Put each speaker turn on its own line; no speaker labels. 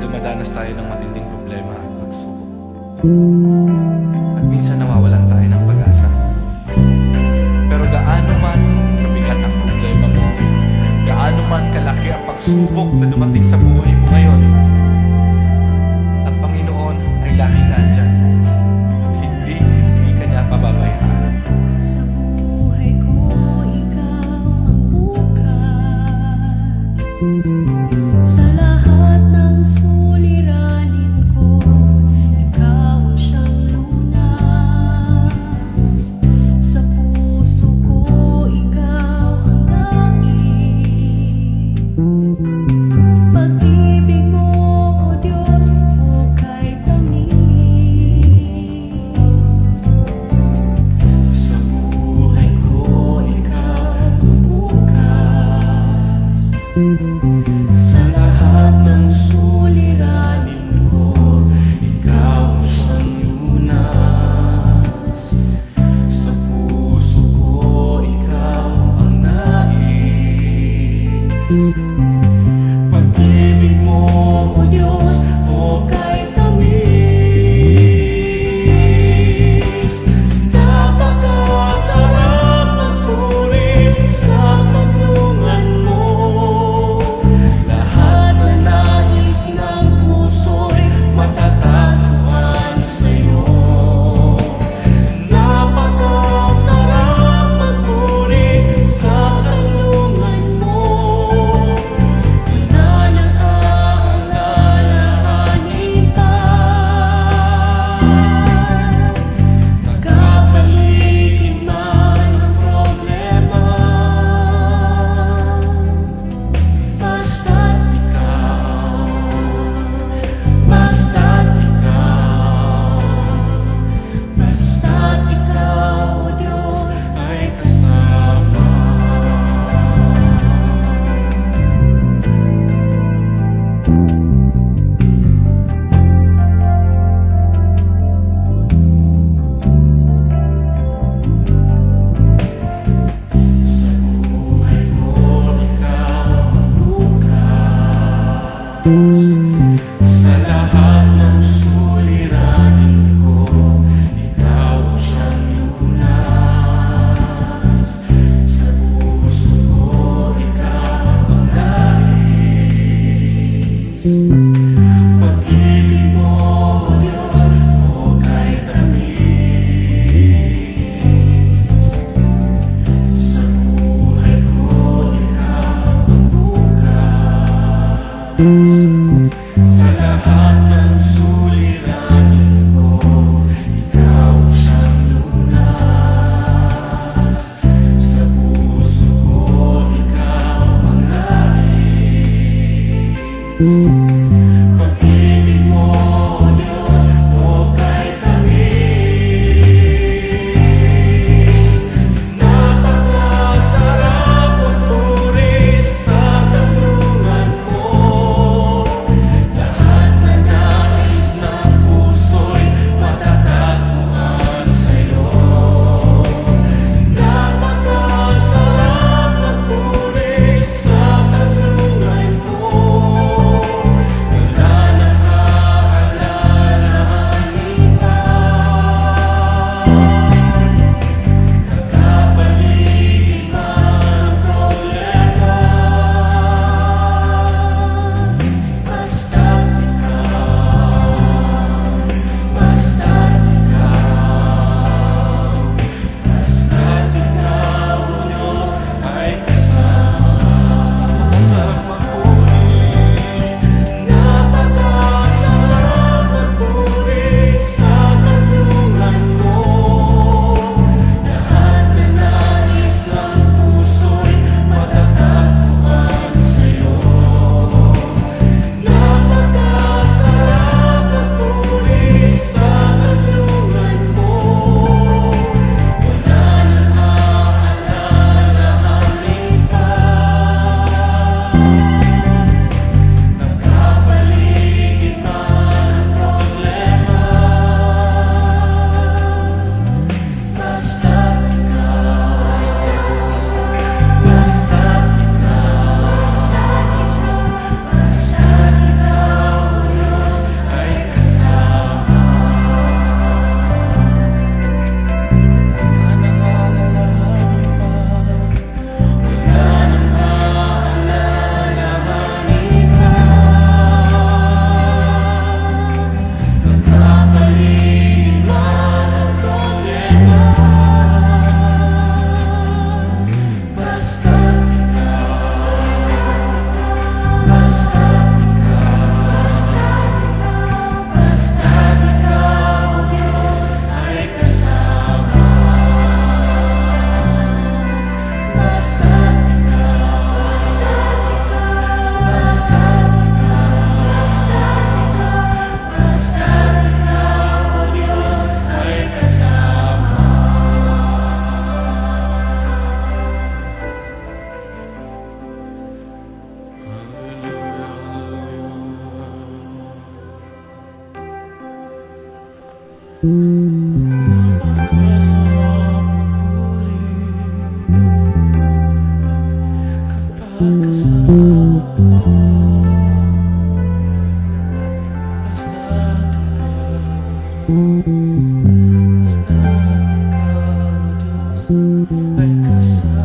dumadanas tayo ng matinding problema at pagsubok. At minsan nawawalan tayo ng pag-asa. Pero gaano man kabigat ang problema mo, gaano man kalaki ang pagsubok na dumating sa buhay mo ngayon, ang Panginoon ay laging nandyan at hindi ka niya pababayaan.
Sa buhay ko, ikaw ang bukas. Sa lahat ng suliranin ko, ikaw ang siyang lunas. Sa puso ko, ikaw ang nais. Pag-ibig mo, O Diyos, hukay tamis.
Sa buhay ko, ikaw ang bukas. Sa lahat ng suliranin ko, ikaw ang siyang lunas. Sa puso ko, ikaw ang nais. Pag-ibig mo, O Diyos, hukay tamis. Napakasarap magpuri sa tulungan mo. Lahat na nais ng puso'y matatagpuan sa'yo. Napakasarap magpuri sa tulungan mo. Wala nang aalalahanin pa. Nagkapaligid man ang problema, basta't ikaw, basta't ikaw, basta't ikaw, O Diyos, ay kasama. Sa buhay ko, ikaw ang bukas. Sa lahat ng suliranin ko, ikaw ang siyang lunas. Sa puso ko, ikaw ang nais. Pag-ibig mo, O Diyos, hukay tamis. Sa buhay ko, ikaw ang bukas. Sa lahat ng suliranin ko, ikaw ang siyang lunas. Sa puso ko, ikaw ang nais. Pag-ibig mo, O Diyos, hukay tamis. Napakasarap magpuri sa tulungan mo. Lahat na nais ng puso'y matatagpuan sa'yo. Napakasarap magpuri sa tulungan mo. Wala nang aalalahanin pa. Nagkapaligid man ang problema, basta't ikaw, basta't ikaw, basta't ikaw, O Diyos, ay kasama. Sa magpuri, napakasarap magpuri sa tulungan mo. Lahat na nais ng puso'y matatagpuan sa'yo. Napakasarap magpuri sa tulungan mo. Wala nang aalalahanin pa. Nagkapaligid man ang problema, basta't ikaw, basta't ikaw, basta't ikaw, O Napakasarap magpuri kapag kasama ka. Basta't ikaw, Diyos, ay kasama.